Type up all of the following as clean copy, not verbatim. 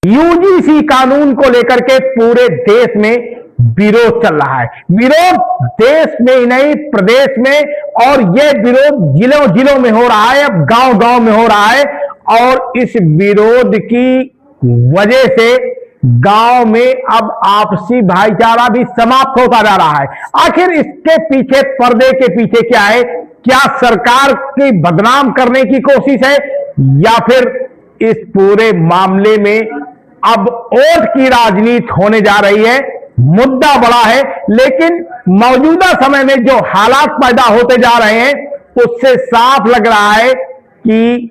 UGC कानून को लेकर के पूरे देश में विरोध चल रहा है। विरोध देश में ही नहीं, प्रदेश में, और यह विरोध जिलों जिलों में हो रहा है, अब गांव गांव में हो रहा है। और इस विरोध की वजह से गांव में अब आपसी भाईचारा भी समाप्त होता जा रहा है। आखिर इसके पीछे, पर्दे के पीछे क्या है? क्या सरकार की बदनाम करने की कोशिश है, या फिर इस पूरे मामले में अब वोट की राजनीति होने जा रही है? मुद्दा बड़ा है, लेकिन मौजूदा समय में जो हालात पैदा होते जा रहे हैं उससे साफ लग रहा है कि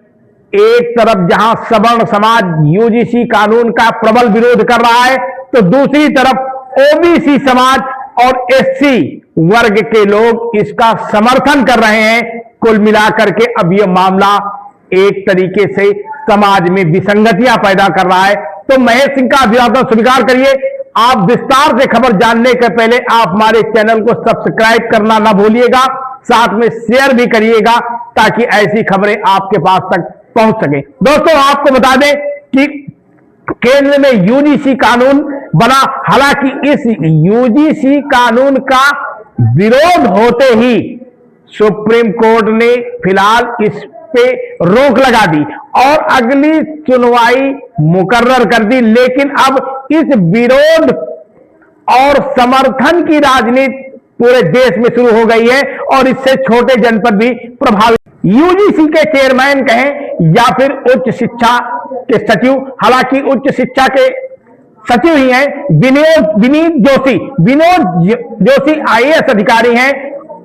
एक तरफ जहां सवर्ण समाज यूजीसी कानून का प्रबल विरोध कर रहा है, तो दूसरी तरफ ओबीसी समाज और एससी वर्ग के लोग इसका समर्थन कर रहे हैं। कुल मिलाकर के अब यह मामला एक तरीके से समाज में विसंगतियां पैदा कर रहा है। तो महेश सिंह का अभिवादन स्वीकार करिए। आप विस्तार से खबर जानने के पहले आप हमारे चैनल को सब्सक्राइब करना ना भूलिएगा, साथ में शेयर भी करिएगा ताकि ऐसी खबरें आपके पास तक पहुंच सके। दोस्तों, आपको बता दें कि केंद्र में यूजीसी कानून बना। हालांकि इस यूजीसी कानून का विरोध होते ही सुप्रीम कोर्ट ने फिलहाल इस पे रोक लगा दी और अगली सुनवाई मुकर्रर कर दी। लेकिन अब इस विरोध और समर्थन की राजनीति पूरे देश में शुरू हो गई है और इससे छोटे जनपद भी प्रभावित। यूजीसी के चेयरमैन कहें या फिर उच्च शिक्षा के सचिव, हालांकि उच्च शिक्षा के सचिव ही हैं विनोद जोशी आईएएस अधिकारी हैं,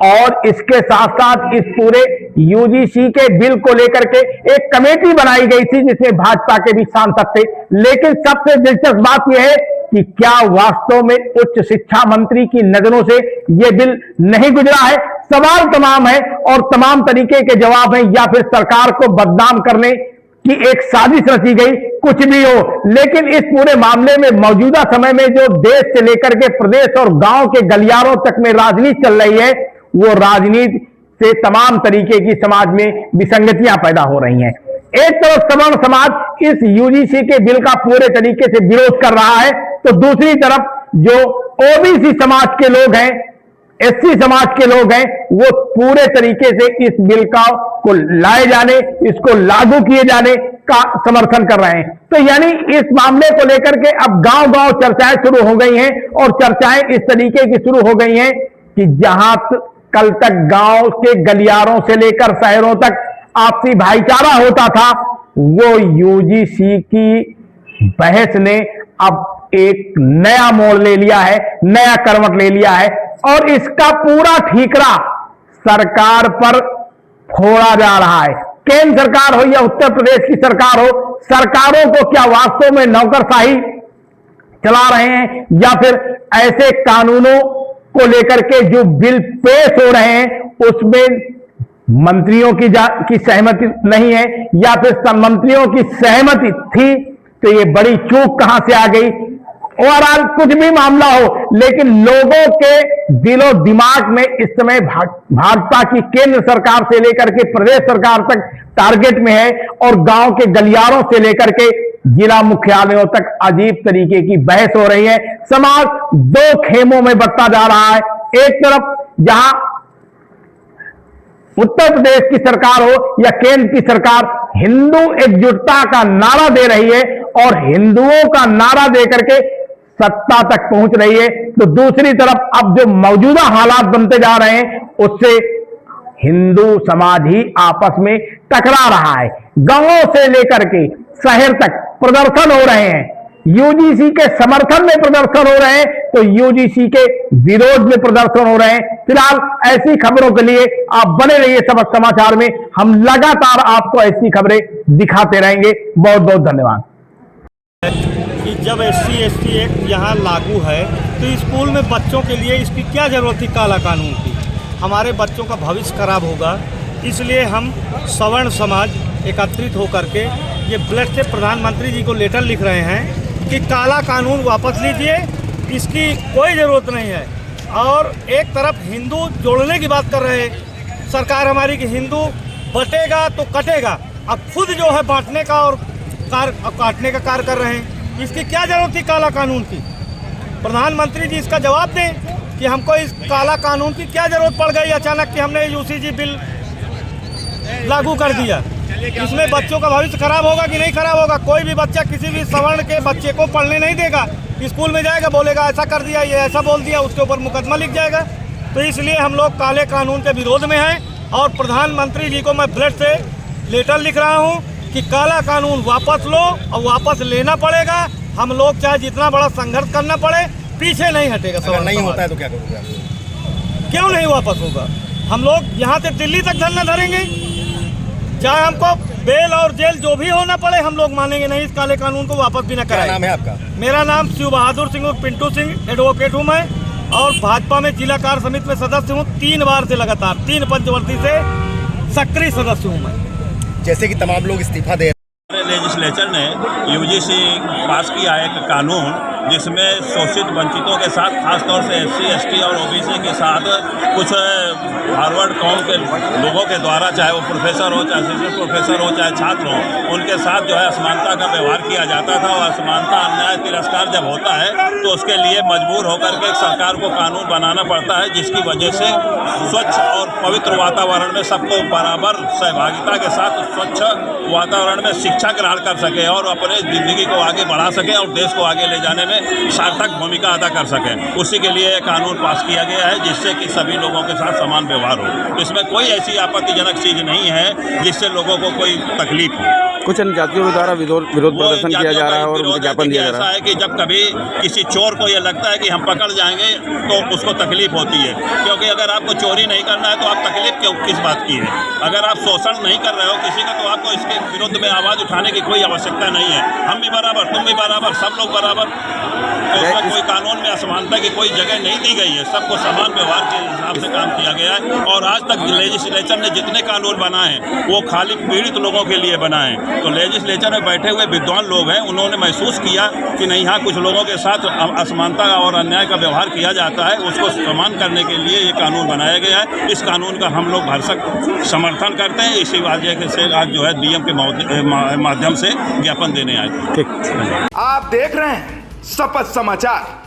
और इसके साथ साथ इस पूरे यूजीसी के बिल को लेकर के एक कमेटी बनाई गई थी जिसमें भाजपा के भी सांसद थे। लेकिन सबसे दिलचस्प बात यह है कि क्या वास्तव में उच्च शिक्षा मंत्री की नजरों से यह बिल नहीं गुजरा है? सवाल तमाम है और तमाम तरीके के जवाब हैं, या फिर सरकार को बदनाम करने की एक साजिश रची गई, कुछ भी हो। लेकिन इस पूरे मामले में मौजूदा समय में जो देश से लेकर के प्रदेश और गांव के गलियारों तक में राजनीति चल रही है, वो राजनीति से तमाम तरीके की समाज में विसंगतियां पैदा हो रही हैं। एक तरफ सवर्ण समाज इस यूजीसी के बिल का पूरे तरीके से विरोध कर रहा है, तो दूसरी तरफ जो ओबीसी समाज के लोग हैं, एससी समाज के लोग हैं, वो पूरे तरीके से इस बिल को लाए जाने, इसको लागू किए जाने का समर्थन कर रहे हैं। तो यानी इस मामले को लेकर के अब गांव गांव चर्चाएं शुरू हो गई हैं, और चर्चाएं इस तरीके की शुरू हो गई हैं कि जहां कल तक गांव के गलियारों से लेकर शहरों तक आपसी भाईचारा होता था, वो यूजीसी की बहस ने अब एक नया मोड़ ले लिया है, नया करवट ले लिया है, और इसका पूरा ठीकरा सरकार पर फोड़ा जा रहा है। केंद्र सरकार हो या उत्तर प्रदेश की सरकार हो, सरकारों को क्या वास्तव में नौकरशाही चला रहे हैं, या फिर ऐसे कानूनों को लेकर के जो बिल पेश हो रहे हैं उसमें मंत्रियों की सहमति नहीं है, या फिर मंत्रियों की सहमति थी तो ये बड़ी चूक कहां से आ गई? ओवरऑल कुछ भी मामला हो, लेकिन लोगों के दिलो दिमाग में इस समय भाजपा की केंद्र सरकार से लेकर के प्रदेश सरकार तक टारगेट में है, और गांव के गलियारों से लेकर के जिला मुख्यालयों तक अजीब तरीके की बहस हो रही है। समाज दो खेमों में बंटता जा रहा है। एक तरफ जहां उत्तर प्रदेश की सरकार हो या केंद्र की सरकार हिंदू एकजुटता का नारा दे रही है और हिंदुओं का नारा देकर के सत्ता तक पहुंच रही है, तो दूसरी तरफ अब जो मौजूदा हालात बनते जा रहे हैं उससे हिंदू समाज ही आपस में टकरा रहा है। गांवों से लेकर के शहर तक प्रदर्शन हो रहे हैं, यूजीसी के समर्थन में प्रदर्शन हो रहे हैं, तो यूजीसी के विरोध में प्रदर्शन हो रहे हैं। फिलहाल ऐसी खबरों के लिए आप बने रहिए सबक समाचार में, हम लगातार आपको ऐसी खबरें दिखाते रहेंगे। बहुत बहुत धन्यवाद। कि जब SC/ST एक्ट यहाँ लागू है तो स्कूल में बच्चों के लिए इसकी क्या जरूरत थी? काला कानून की हमारे बच्चों का भविष्य खराब होगा, इसलिए हम सवर्ण समाज एकत्रित होकर के ये ब्लड से प्रधानमंत्री जी को लेटर लिख रहे हैं कि काला कानून वापस लीजिए, इसकी कोई ज़रूरत नहीं है। और एक तरफ हिंदू जोड़ने की बात कर रहे हैं सरकार हमारी कि हिंदू बटेगा तो कटेगा, अब खुद जो है बांटने का और काटने का कार्य कर रहे हैं। इसकी क्या जरूरत थी काला कानून की? प्रधानमंत्री जी इसका जवाब दें कि हमको इस काला कानून की क्या जरूरत पड़ गई अचानक कि हमने यूसीजी बिल लागू कर दिया। इसमें बच्चों का भविष्य खराब होगा कि नहीं खराब होगा? कोई भी बच्चा किसी भी सवर्ण के बच्चे को पढ़ने नहीं देगा। स्कूल में जाएगा, बोलेगा ऐसा कर दिया, ये ऐसा बोल दिया, उसके ऊपर मुकदमा लिख जाएगा। तो इसलिए हम लोग काले कानून के विरोध में हैं और प्रधानमंत्री जी को मैं ब्लड से लेटर लिख रहा हूं कि काला कानून वापस लो और वापस लेना पड़ेगा। हम लोग चाहे जितना बड़ा संघर्ष करना पड़े, पीछे नहीं हटेगा। अगर नहीं होता है तो क्या करोगे आप? क्यों नहीं वापस होगा? हम लोग यहाँ से दिल्ली तक धरना धरेंगे, चाहे हमको बेल और जेल जो भी होना पड़े, हम लोग मानेंगे नहीं। इस काले कानून को वापस भी न क्या कराएं। नाम है आपका? मेरा नाम शिव बहादुर सिंह और पिंटू सिंह, एडवोकेट हूँ मैं और भाजपा में जिला कार्य समिति में सदस्य हूँ। 3 बार से लगातार 3 पंचवर्षीय से सक्रिय सदस्य हूँ मैं। जैसे कि तमाम लोग इस्तीफा दे लेजिस्लेचर ने यूजीसी पास किया है एक कानून जिसमें शोषित वंचितों के साथ खासतौर से एससी, एसटी और ओबीसी के साथ कुछ फॉरवर्ड कौम के लोगों के द्वारा, चाहे वो प्रोफेसर हो, चाहे असिस्टेंट प्रोफेसर हो, चाहे छात्र हो, उनके साथ जो है असमानता का व्यवहार किया जाता था। और असमानता, अन्याय, तिरस्कार जब होता है तो उसके लिए मजबूर होकर के सरकार को कानून बनाना पड़ता है, जिसकी वजह से स्वच्छ और पवित्र वातावरण में सबको बराबर सहभागिता के साथ स्वच्छ वातावरण में शिक्षा ग्रहण कर सके और अपने ज़िंदगी को आगे बढ़ा सके और देश को आगे ले जाने में सार्थक भूमिका अदा कर सकें। उसी के लिए कानून पास किया गया है जिससे कि सभी लोगों के साथ समान व्यवहार हो। इसमें कोई ऐसी आपत्तिजनक चीज़ नहीं है जिससे लोगों को कोई तकलीफ हो। कुछ अन्य जातियों के द्वारा विरोध प्रदर्शन किया जा रहा है और उनको ज्ञापन दिया जा रहा है। ऐसा है कि जब कभी किसी चोर को ये लगता है कि हम पकड़ जाएंगे तो उसको तकलीफ होती है, क्योंकि अगर आपको चोरी नहीं करना है तो आप तकलीफ क्यों किस बात की है? अगर आप शोषण नहीं कर रहे हो किसी का तो आपको इसके विरुद्ध में आवाज़ उठाने की कोई आवश्यकता नहीं है। हम भी बराबर, तुम भी बराबर, सब लोग बराबर। तो उसमें कोई कानून में असमानता की कोई जगह नहीं दी गई है। सबको समान व्यवहार के हिसाब से काम किया गया है। और आज तक लेजिस्लेचर ने जितने कानून बनाए हैं वो खाली पीड़ित लोगों के लिए बनाए हैं। तो लेजिस्लेचर में बैठे हुए विद्वान लोग हैं, उन्होंने महसूस किया कि नहीं, यहाँ कुछ लोगों के साथ असमानता और अन्याय का व्यवहार किया जाता है, उसको समान करने के लिए ये कानून बनाया गया है। इस कानून का हम लोग भरसक समर्थन करते हैं। इसी वजह से आज जो है डीएम के माध्यम से ज्ञापन देने आए। ठीक। आप देख रहे हैं शपथ समाचार।